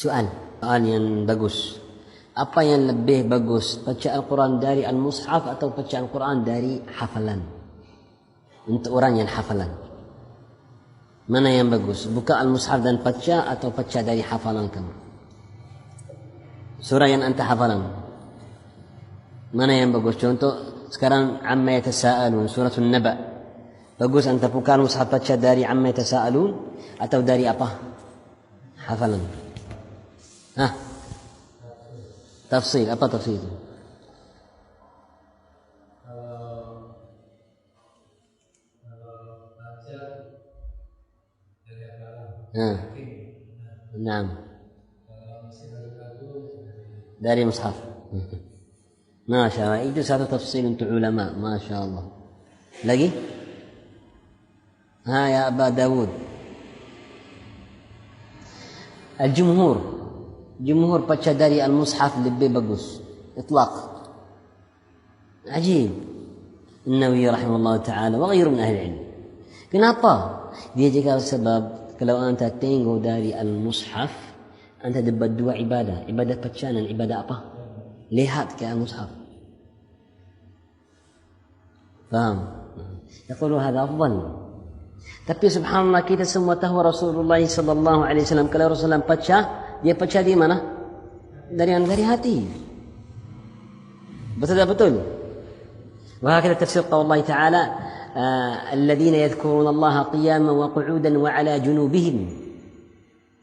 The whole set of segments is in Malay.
Soal yang bagus. Apa yang lebih bagus, baca Al-Quran dari Al-Mushaf atau baca Al-Quran dari hafalan? Untuk orang yang hafalan, mana yang bagus? Buka Al-Mushaf dan baca atau baca dari hafalan kamu? Surah yang anta hafalan, mana yang bagus? Contoh sekarang Amma Yatasaalun, surah An-Naba. Bagus anta buka Al-Mushaf baca dari Amma Yatasaalun atau dari apa? Hafalan. Tafsir, apa tafsir itu? Naam. Dari mushaf. Masya Allah, itu satu tafsir untuk ulama. Masya Allah. Lagi? Ya Aba Dawud. Jumhur baca dari Al-Mushaf lebih bagus. Itlaq. Ajib. An-Nawawi rahimahullah ta'ala wa ghairu min ahli ilm. Kenapa? Dia cakap sebab kalau anda tengok dari Al-Mushaf, anda dapat dua ibadah. Ibadah bacaan dan ibadah apa? Lihat ke Al-Mushaf. Faham? Yaqulu hadha afdal. Tapi subhanallah kita semua tahu Rasulullah sallallahu alaihi wasallam kalau Rasulullah baca, dia baca di mana? Dari hati. Betul. وهكذا تفسير قول الله تعالى الذين يذكرون الله قياما وقعودا وعلى جنوبهم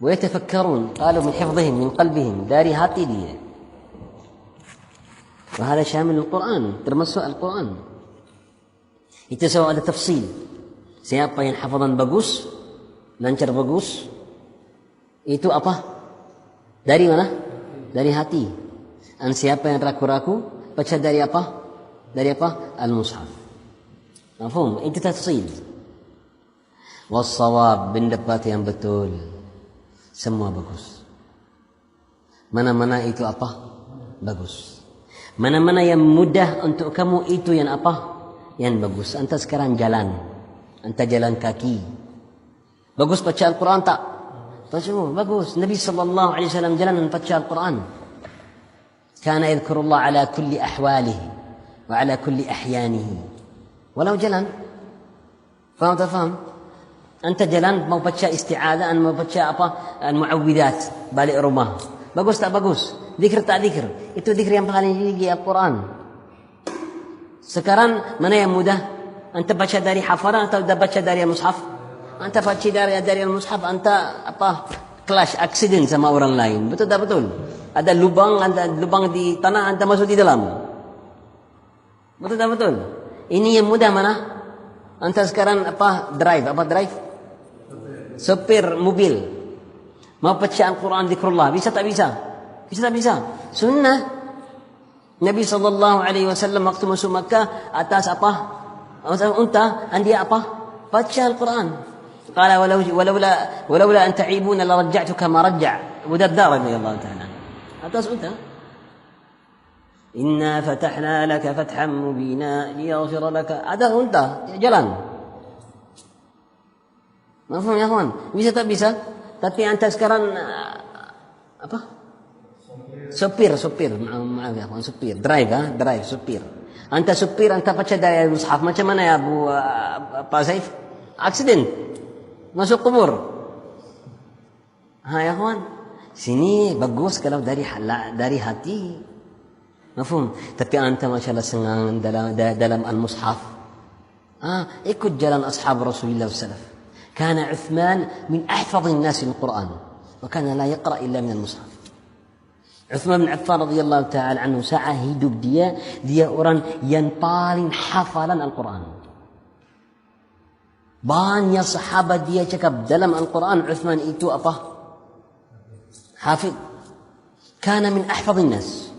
ويتفكرون قالوا من حفظهم من قلبهم dari hati dia. وهذا شامل القرآن termasuk Al-Quran. Itu semua ada tafsil. Siapa yang hafazan bagus, lancar bagus, itu apa? Dari mana? Dari hati. Dan siapa yang ragu-ragu, baca dari apa? Dari apa? Al-Mushaf. Mafhum? Itu tafsil. Was-shawab, pendapat yang betul. Semua bagus. Mana-mana itu apa? Bagus. Mana-mana yang mudah untuk kamu itu yang apa? Yang bagus. Anta sekarang jalan. Anta jalan kaki. Bagus baca Al-Quran tak? Bagus. Nabi sallallahu alaihi wasallam jalan baca Al-Quran. Kana yadhkurullah ala kulli ahwalihi wa ala kulli ahyanihi. Walau jalan. Faham? Anta jalan mau baca isti'adzah, mau baca apa? Al-mu'awwidzat balik rumah. Bagus tak bagus? Zikir tak zikir? Itu zikir yang paling tinggi Al-Quran. Sekarang mana yang mudah? Anta baca dari hafalan atau baca dari Al-Mushaf? Anta baca dari Al-Mushaf, anta apa? Clash, accident sama orang lain. Betul tak betul? Ada lubang di tanah, anta masuk di dalam. Betul tak betul? Ini yang mudah mana? Anta sekarang drive? Sopir mobil. Mau baca Al-Quran zikrullah, bisa tak bisa? Bisa tak bisa? Sunnah. Nabi sallallahu alaihi wasallam waktu masuk Makkah atas apa? Unta, dia apa? Baca Al-Quran. Qala walaula an ta'ibuna la raja'tuka ma raj'a. Abu Darda radhiyallahu ta'ala. Atas unta. Inna fatahna laka fathan mubina liyaghfira laka. Ada unta jalan. Mafhum ya kawan? Bisa tak bisa? Tapi anta sekarang apa? Sopir. Maaf ya kawan, sopir. Drive, sopir. Anta supir, anta baca dari Al-Mushaf. Macam mana ya Pak Saif? Accident. Masuk kubur. Ya kawan. Sini bagus kalau dari hati. Mafhum? Tapi anta masyaAllah senang dalam Al-Mushaf. Ikut jalan ashab Rasulullah SAW. Kana Uthman min ahfadhin nasi al-Quran. Wa kana la yaqra illa min Al-Mushaf. Uthman bin Affan radhiyallahu ta'ala anhu saat hidup dia orang yang paling hafalan Al-Quran. Banyak sahabat dia cakap dalam Al-Quran Uthman itu apa? Hafid. Kana min ahfadhin nas.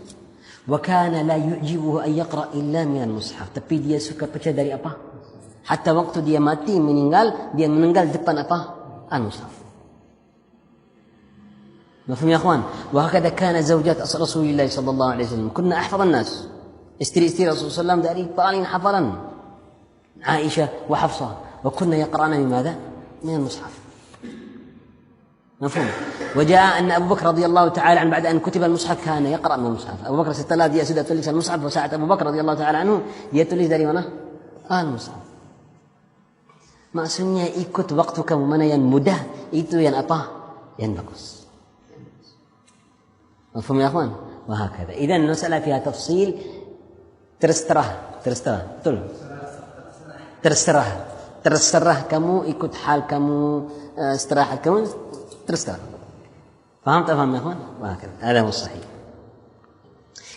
Wa kana la yu'jibuhu an yaqra illa min al-mushaf. Tapi dia suka baca dari apa? Hatta waktu dia mati dia meninggal depan apa? Al-Mushaf. مفهوم يا اخوان وهكذا كان زوجات رسول الله صلى الله عليه وسلم كنا احفظ الناس استري رسول الله صلى الله عليه وسلم داري طالين حفظا عائشه وحفصه وكنا يقرأن بماذا من المصحف مفهوم. وجاء أن أبو بكر رضي الله تعالى عنه بعد أن كتب المصحف كان يقرأ من المصحف. أبو بكر setelah dia sudah tulis المصحف وساعة أبو بكر رضي الله تعالى عنه dia tulis dari mana? Al-Mushaf. Maksudnya ikut waktu kamu mana yang mudah itu yang apa? Yang bagus. مفهوم يا أخوان؟ وهكذا. إذا المسألة فيها تفصيل. terserah betul. terserah kamu ikut hal kamu istirahat kamu terserah. فهمت يا أخوان؟ وهكذا هذا هو الصحيح.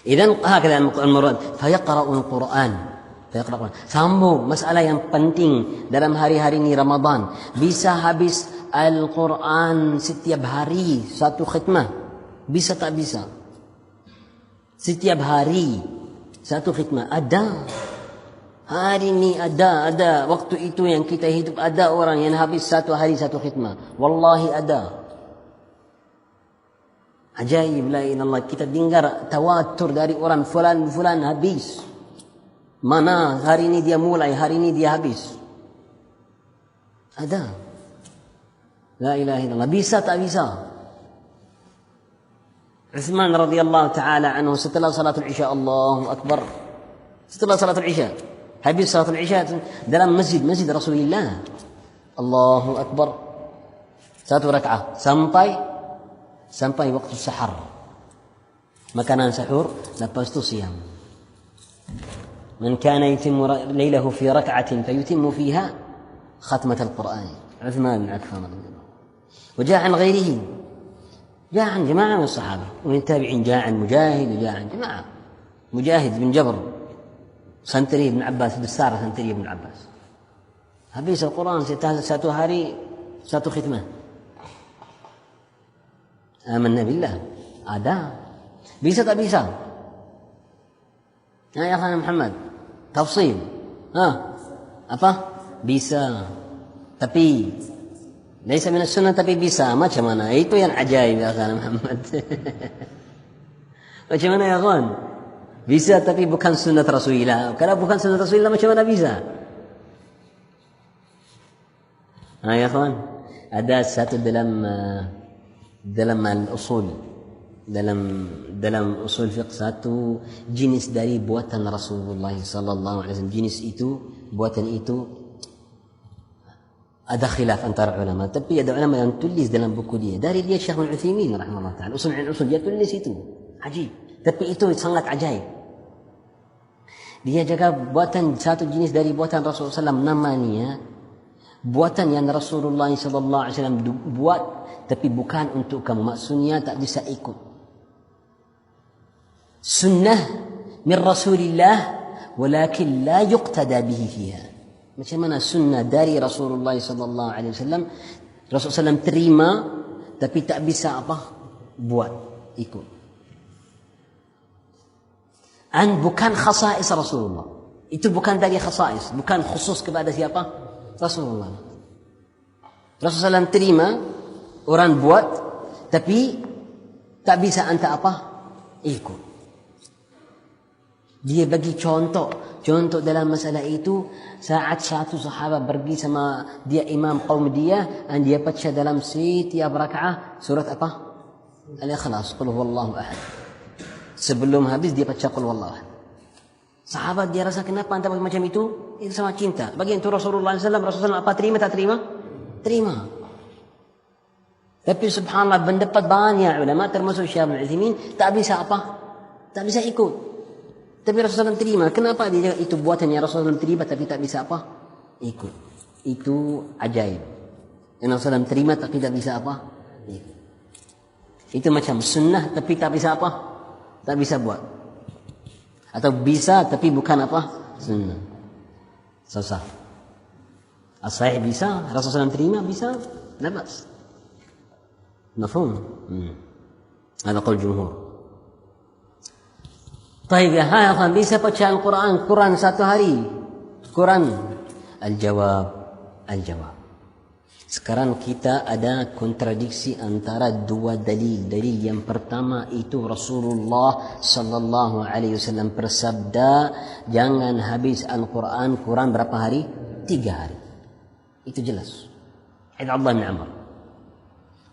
إذا هكذا المراد فيقرأ القرآن. Sambung masalah yang penting dalam hari-hari ini Ramadan. Bisa habis Al-Quran setiap hari satu khitmah? Bisa tak bisa? Setiap hari satu khitmah ada. Hari ini ada waktu itu yang kita hidup ada orang yang habis satu hari satu khitmah. Wallahi ada. Ajaib la ilaha illallah. Kita dengar tawatur dari orang fulan habis. Mana hari ini dia mulai, hari ini dia habis. Ada. La ilaha illallah. Bisa tak bisa? Uthman radhiyallahu ta'ala anhu setelah salatul isya, Allahu Akbar. Setelah salatul isya, habis salatul isya dalam masjid Rasulullah. Allahu Akbar. Satu rakaah sampai waktu sahur. Makanan sahur, lepas itu siam. من كان يتم ليله في ركعة فيتم فيها ختمة القرآن. عثمان بن عفان رضي الله عنه. وجاء عن غيره، جاء عن جماعة من الصحابة ومن التابعين، جاء عن مجاهد وجاء عن جماعة. مجاهد بن جبر سنتري بن عباس بالسارة سنتري بن عباس habis القرآن satu hari satu khitmah. آمنا بالله. ada. Bisa tak bisa? Ya akhi Muhammad, tafsil. Apa? Bisa. Tapi laisa min as-sunnah, tapi bisa. Macam mana? Itu yang ajaib ya akhi Muhammad. Macam mana ya kawan? Bisa tapi bukan sunnah Rasulullah. Kalau bukan sunnah Rasulullah macam mana bisa? Ya kawan, ada satu dalam al-usul, dalam usul fiqh satu jenis dari buatan Rasulullah sallallahu alaihi wasallam. Jenis itu, buatan itu ada khilaf antara ulama, tapi ada ulama yang tulis dalam buku dia. Dari dia Syekh Al-Utsaimin rahimahullah taala, usul dia tulis itu. Ajib. Tapi itu sangat ajaib. Dia jaga buatan satu jenis dari buatan Rasulullah sallallahu namanya buatan yang Rasulullah sallallahu alaihi wasallam buat, tapi bukan untuk kamu. Maksudnya tak bisa ikut. Sunnah min Rasulillah walakin la yuqtada bihi fiha. Macam mana sunnah dari Rasulullah sallallahu alaihi wasallam, Rasulullah SAW terima tapi tak bisa apa? Buat, ikut. Bukan khasais Rasulullah. Itu bukan dari khasais, bukan khusus kepada siapa? Rasulullah. Rasulullah SAW terima orang buat tapi tak bisa anta apa? Ikut. Dia bagi contoh dalam masalah itu. Saat satu sahabat pergi sama dia imam kaum dia, dan dia baca dalam setiap rakaah surat apa? Al-Ikhlas, qul huwallahu ahad. Sebelum habis dia baca qul huwallahu ahad. Sahabat dia rasa kenapa anda macam itu? Itu sama cinta. Bagi itu Rasulullah SAW apa terima tak terima? Terima. Tapi subhanallah pendapat banyak ulama termasuk Syekh Al-Utsaimin tak bisa apa? Tak bisa ikut. Tapi Rasulullah terima. Kenapa dia itu buatannya Rasulullah terima tapi tak bisa apa? Ikut. Itu ajaib. Yang Rasulullah terima tapi tak bisa apa? Ikut. Itu macam sunnah tapi tak bisa apa? Tak bisa buat. Atau bisa tapi bukan apa? Sunnah. Susah. As-sahih bisa, Rasulullah terima bisa, labas. Mafhum? Ada qaul jumhur. طيب ya akhwan, bisa baca Al-Quran satu hari? Quran. Al-jawab. Sekarang kita ada kontradiksi antara dua dalil. Dalil yang pertama itu Rasulullah sallallahu alaihi wasallam bersabda, jangan habis Al-Quran berapa hari? 3 hari. Itu jelas. Hadits Abdullah bin Amr.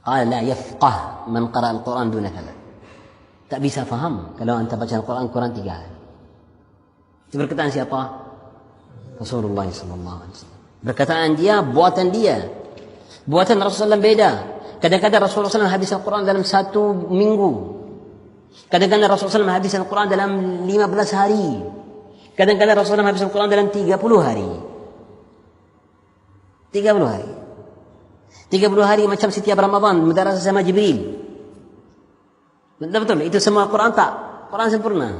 قال لا يفقه من قرأ القرآن دون ثلاث. Tak bisa faham kalau anda baca Al-Quran kurang 3 hari. Itu perkataan siapa? Rasulullah sallallahu alaihi wasallam. Perkataan dia, buatan dia. Buatan Rasulullah beda. Kadang-kadang Rasulullah SAW habis Al-Quran dalam 1 minggu. Kadang-kadang Rasulullah SAW habis Al-Quran dalam 15 hari. Kadang-kadang Rasulullah SAW habis Al-Quran dalam 30 hari. 30 hari. 30 hari macam setiap Ramadan mudarasah sama Jibril. Betul, itu semua Quran tak? Quran sempurna.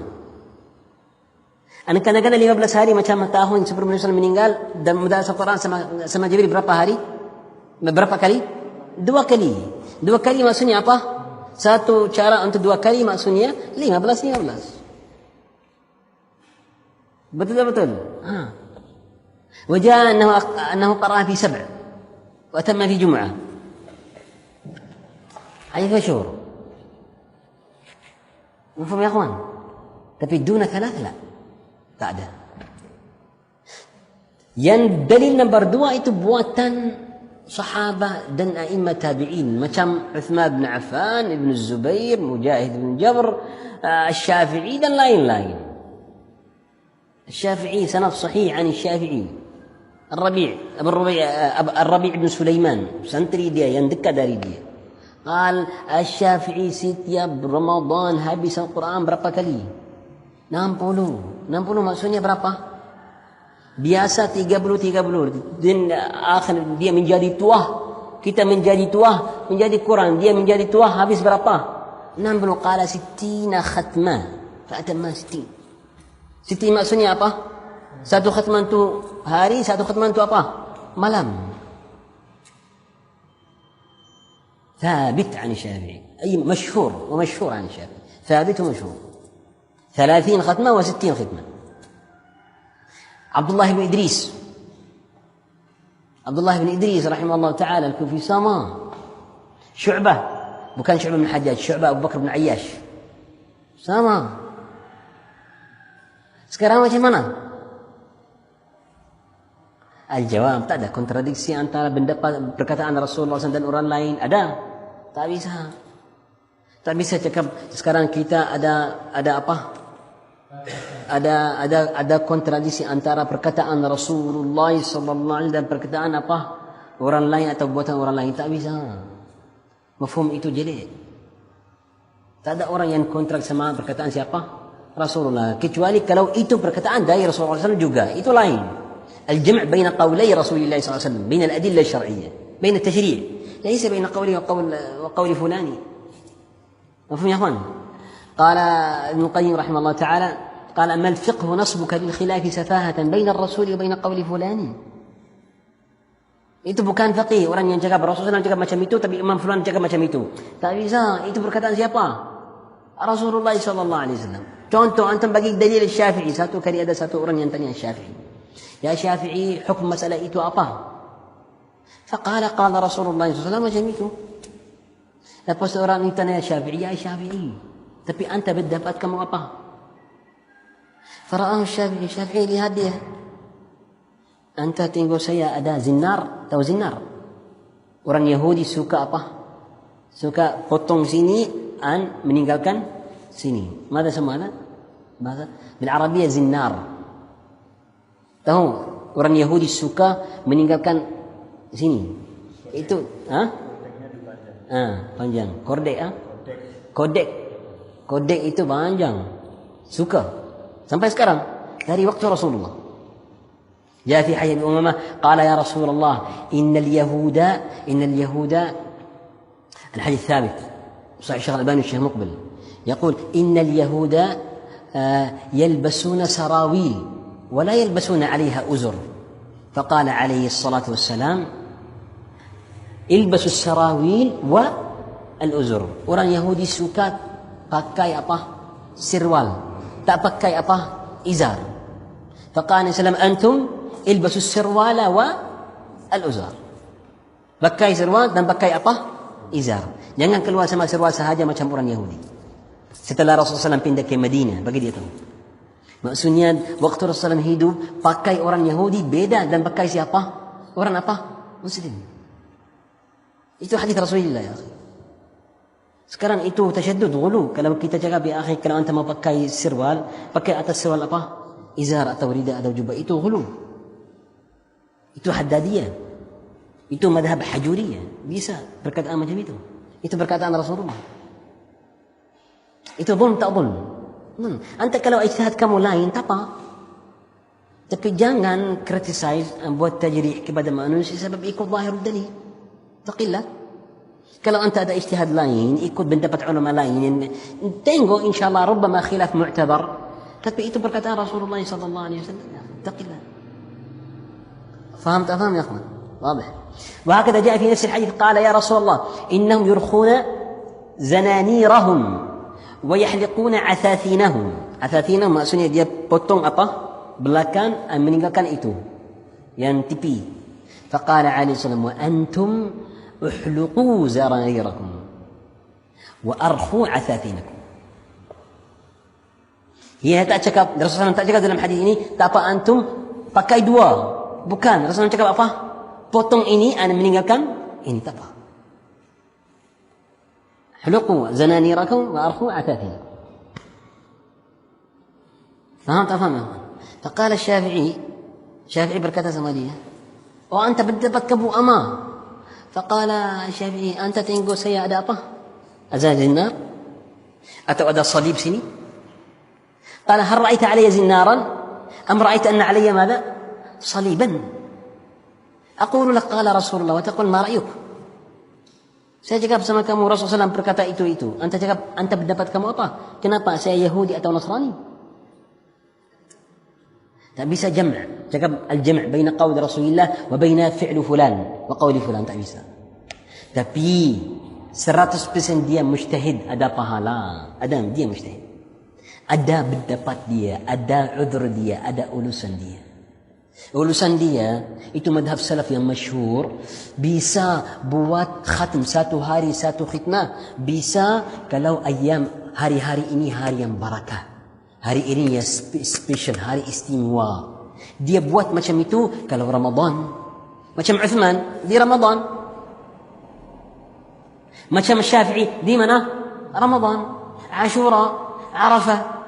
Kadang-kadang 15 hari macam tahun sebelum Nabi SAW meninggal dan mudarasah Quran sama Jibril berapa hari? Berapa kali? 2 kali. 2 kali maksudnya apa? Satu cara untuk 2 kali maksudnya 15. Betul. وجاء أنه قرأ في 7 وأتم في جمعة. أي شهور. مفهوم يا أخوان؟ tapi دون 3 لا. Tak ada. Yang dalil nombor 2 itu buatan sahabat dan a'immat tabi'in macam Uthman bin Affan, Ibn Zubair, Mujahid bin Jabr, Asy-Syafi'i dan lain-lain. Asy-Syafi'i sanad sahih an Asy-Syafi'i. Ar-Rabi' bin Sulaiman, santri dia yang dekat dari dia. Qal Asy-Syafi'i setiap Ramadan habis Al-Quran berapa kali? 60 maksudnya berapa? Biasa 30 dan akhir dia menjadi tua, kita menjadi tua, menjadi kurang, dia menjadi tua habis berapa? 60. Qala 60 khatmah fa'atamma 60 maksudnya apa? Satu khatman tu hari, satu khatman tu apa? Malam. ثابت عن الشافعي أي مشهور ومشهور عن الشافعي ثابت ومشهور 30 ختمة و60 ختمة. عبد الله بن إدريس رحمه الله تعالى الكوفي sama. Syu'bah, bukan Syu'bah bin Hajjaj, Syu'bah Abu Bakar bin Ayyash sama. Sekarang macam mana? Al-jawab, tak ada kontradiksi antara pendapat perkataan Rasulullah SAW dan orang lain. Ada? Tak bisa. Tak bisa cakap sekarang kita ada apa? Ada kontradiksi antara perkataan Rasulullah SAW dan perkataan apa? Orang lain atau buatan orang lain. Tak bisa. Mafhum itu jelek. Tak ada orang yang kontrak sama perkataan siapa? Rasulullah. Kecuali kalau itu perkataan dari Rasulullah SAW juga. Itu lain. الجمع بين قولي رسول الله صلى الله عليه وسلم بين الأدلة الشرعية بين التشريع ليس بين قولي وقول فلان. مفهوم يا أخوان؟ قال ابن القيم رحمه الله تعالى قال أما الفقه نصبك للخلاف سفاهة بين الرسول وبين قول فلان. Itu bukan faqih orang yang cakap Rasulullah cakap macam itu tapi Imam Fulan cakap macam itu. Tak bisa. Itu perkataan siapa? Rasulullah sallallahu alaihi wasallam. Contoh antum bagi dalil Syafi'i. Satu kali ada satu orang yang tanya Syafi'i, يا شافعي حكم مسألة itu apa? فقال قال رسول الله صلى الله عليه وسلم macam itu. Lepas orang itu tanya Syafi'i, ya Syafi'i, tapi anta berdapat kamu apa? فرآه Syafi'i lihat dia. Anta tengok saya ada zinar, tahu zinar? Orang Yahudi suka apa? Suka potong sini dan meninggalkan sini. Mada sama ada? Bahasa بالعربية zinar. Tahu orang Yahudi suka meninggalkan sini. Itu, panjang. Kodek itu panjang. Suka. Sampai sekarang dari waktu Rasulullah. جاء في حي أمامة قال يا رسول الله إن اليهود الحديث ثابت صحيح الشيخ الألباني والشيخ مقبل يقول إن اليهود يلبسون سراويل ولا يلبسون عليها أزر. فقال عليه الصلاة والسلام البسوا السراويل والأزر. Orang Yahudi suka pakai apa? Sirwal. Tak pakai apa? Izar. فقال عليه السلام أنتم البسوا السروال والأزر. Pakai sirwal dan pakai apa? Izar. Jangan keluar sama sirwal sahaja macam orang Yahudi. Setelah Rasulullah SAW pindah ke Madinah, bagi dia tahu. Maksudnya waktu Rasulullah SAW hidup pakai orang Yahudi beda dan pakai siapa? Orang apa? Muslim. Itu hadis Rasulullah ya. Sekarang itu tasyaddud, ghulu. Kalau kita cakap ya akhi, kalau anda mau pakai sirwal, pakai atas sirwal apa? Izar atau rida atau jubah, itu ghulu. Itu haddadiyah. Itu madhab hajuriyah. Bisa perkataan macam itu. Itu perkataan Rasulullah. Itu dhulm tak dhulm. Anta kalau ijtihad kamu lain, tak apa. Tapi jangan criticize, buat tajrih kepada manusia sebab ikut zahir dalil. Taqillah. Kalau anta ada ijtihad lain, ikut pendapat ulama lain, tengok insyaallah rubbama khilaf mu'tabar. Tapi itu perkataan Rasulullah sallallahu alaihi wasallam. Taqillah. فهمت أفهم يا أخوان؟ واضح. وهكذا جاء في نفس الحديث قال يا رسول الله إنهم يرخون زنانيرهم ويحلقون عثاثينهم. عثاثينهم maksudnya dia potong apa? Belakang meninggalkan itu yang tipi. فقال عليه الصلاة والسلام وأنتم احلقوا زرانيركم وأرخوا عثاثينكم. Ia tak cakap, Rasulullah tak cakap dalam hadis ini, tak apa antum pakai dua. Bukan, Rasulullah cakap apa? Potong ini, anda meninggalkan ini, tak apa. Hluqu zananirakum wa arkhu athathinakum. Faham tak faham? Faqala Syafi'i berkata sama dia, oh anta berdapat kamu ama. Faqala Syafi'i, anta tengok saya ada apa? Azan zinnar? Atau ada salib sini? قال هل رأيت علي زنارا أم رأيت أن علي ماذا صليبا أقول لك قال رسول الله وتقول ما رأيك. Saya cakap sama kamu Rasulullah SAW berkata itu. Anta cakap, anta berdapat kamu apa? Kenapa saya Yahudi atau Nasrani? Tak bisa jam'. Cakap al-jam' baina qaul Rasulullah wa baina fi'lu fulan wa qauli fulan, tak bisa. Tapi 100% dia mujtahid, ada pahala. Dia mujtahid. Ada pendapat dia, ada udhur dia, ada ulusan dia. Ulusan dia itu madhab salaf yang masyhur, bisa buat khatam satu hari satu khitnah, bisa kalau ayam hari-hari ini hari yang barakah, hari ini yang special, hari istimewa. Dia buat macam itu kalau Ramadan. Macam Uthman di Ramadan. Macam Syafi'i di mana? Ramadan, Ashura, Arafah.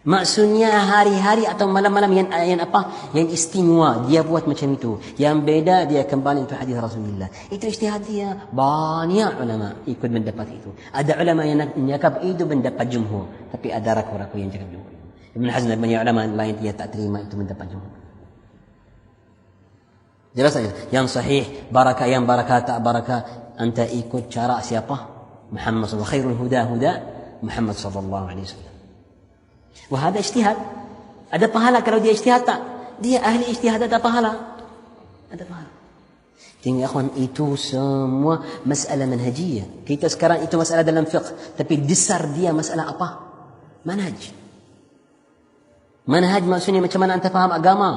Maksudnya hari-hari atau malam-malam yang apa? Yang istimewa, dia buat macam itu. Yang beda dia kembali untuk hadis Rasulullah. Itu ijtihad dia. Banyak ulama ikut mendapat itu. Ada ulama yang cakap itu mendapat jumhur, tapi ada ragu-ragu yang cakap jumhur. Ibn Hazm dan banyak ulama lain dia tak terima itu mendapat jumhur. Jelas saja. Yang sahih barakah, yang barakah tak barakah, anta ikut cara siapa? Muhammad sallallahu alaihi wasallam. Khairul huda Muhammad sallallahu alaihi wasallam. Wahada ijtihad. Ada pahala kalau dia ijtihad tak? Dia ahli ijtihad, ada pahala. Ada pahala. Tengok akhwan, itu semua masalah manhajiyah. Kita sekarang itu masalah dalam fiqh, tapi dasar dia masalah apa? Manhaj. Manhaj maksudnya macam mana anda faham agama.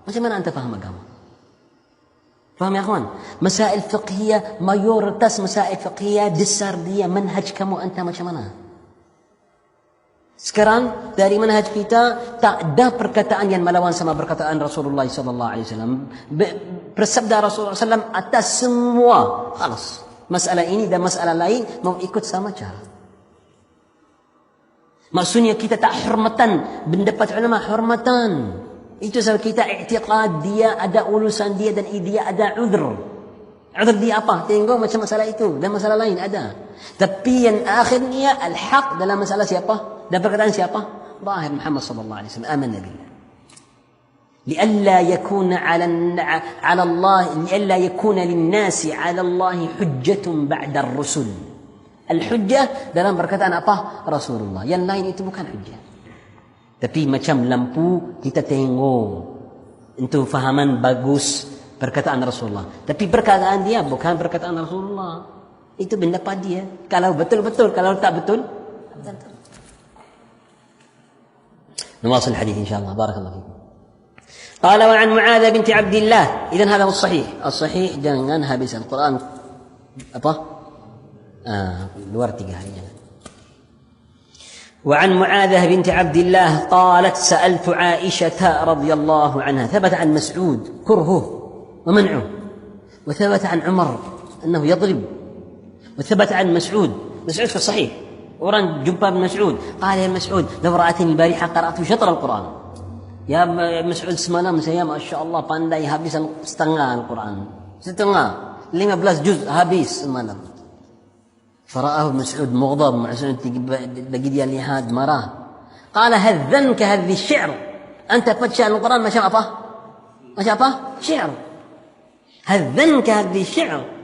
Macam mana anda faham agama. Faham ya akhwan? Masail fiqhiyah, mayoritas masail fiqhiyah dasar dia manhaj kamu anta macam mana. Sekarang dari manhaj kita tak ada perkataan yang melawan sama perkataan Rasulullah sallallahu alaihi wasallam. Bersabda Rasulullah sallam atas semua. Khalas. Masalah ini dan masalah lain mau ikut sama cara. Maksudnya kita tak hormatan pendapat ulama, hormatan. Itu sebab kita i'tiqad dia ada ulusan dia dan dia ada udhr. Udhr dia apa? Tengok macam masalah itu dan masalah lain ada. Tapi yang akhirnya al-haq dalam masalah siapa? Dan perkataan siapa? Zahir Muhammad sallallahu alaihi wasallam. Amanna billah. لئلا يكون على الله لئلا يكون للناس على الله حجة بعد الرسل. الحجة dalam perkataan apa? Rasulullah. Yang lain itu bukan hujjah. Tapi macam lampu kita tengok untuk fahaman bagus perkataan Rasulullah. Tapi perkataan dia bukan perkataan Rasulullah. Itu pendapat dia. Kalau betul-betul, kalau tak betul, betul. نواصل الحديث إن شاء الله. بارك الله فيكم. قال وعن معاذ بنت عبد الله. إذن هذا هو الصحيح jangan habis Al-Quran apa? Luar 3 hari jangan. وعن معاذ بنت عبد الله قالت سألت عائشة رضي الله عنها. ثبت عن مسعود كرهه ومنعه، وثبت عن عمر أنه يضرب. وثبت عن مسعود في الصحيح، orang jumpa ابن مسعود قال يا مسعود لو رأتني البارحة قرأت شطر القرآن. Ya Mas'ud, semalam saya Masya Allah pandai habis setengah Al-Quran. Setengah, 15 juz habis semalam. Fara'ahu Mas'ud mughdab, Mas'ud bagi dia lihat marah. Qala hadhanka hadhi syi'r. Anta baca Al-Quran macam apa? Macam apa? Syi'r. Hadhanka hadhi syi'r.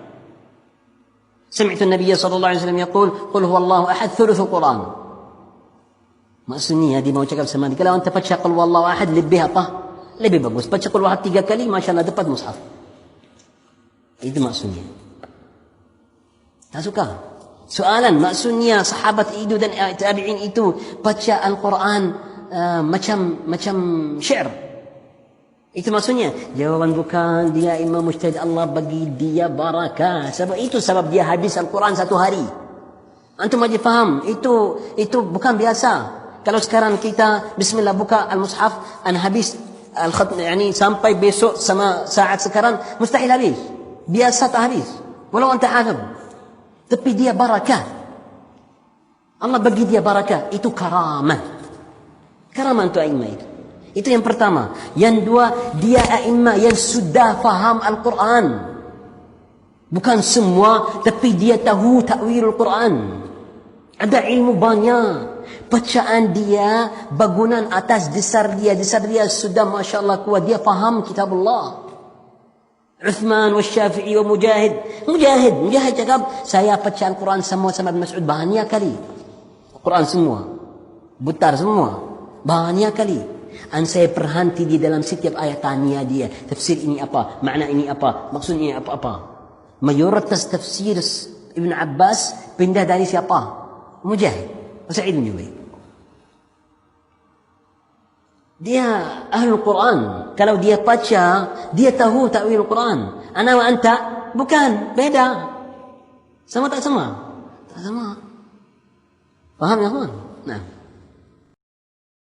سمعت النبي صلى الله عليه وسلم يقول قل هو الله أحد ثلث القرآن. Maksudnya dia mau cakap sama dia, kalau anda baca qul huwallahu ahad lebih apa? Lebih bagus. Baca qul huwallahu 3 kali, masya-Allah dapat mushaf. Itu maksudnya. Tak suka. Soalan maksudnya sahabat itu dan tabi'in itu baca Al-Quran macam syair. Itu maksudnya. Jawaban bukan, dia imam mujtahid, Allah bagi dia barakah. Sebab itu sebab dia habis Al-Quran 1 hari. Antum aja faham, itu bukan biasa. Kalau sekarang kita bismillah buka al-mushaf an habis al-khat, yani sampai besok sama saat sekarang mustahil habis. Biasa tak habis. Walau anta hafid. Tapi dia barakah. Allah bagi dia barakah. Itu karamah. Karamah untuk a'imah itu. Itu yang pertama. Yang dua, dia a'imah yang sudah faham Al-Quran. Bukan semua, tapi dia tahu ta'wil Al-Quran. Ada ilmu banyak. Bacaan dia, bangunan atas dasar dia sudah Masya Allah kuat. Dia faham kitab Allah. Uthman wa Syafi'i wa Mujahid cakap, saya baca Al-Quran semua sama Ibn Mas'ud banyak kali. Al-Quran semua. Butar semua. Banyak kali. Dan saya berhenti di dalam setiap ayat, tanya dia. Tafsir ini apa? Makna ini apa? Maksudnya apa-apa? Mayoritas tafsir Ibn Abbas pindah dari siapa? Mujahid. Sa'id bin Jubair. Dia ahlul Quran. Kalau dia baca, dia tahu ta'wil Quran. Ana wa anta bukan, beda. Sama tak sama? Tak sama. Faham ya kawan? Nah.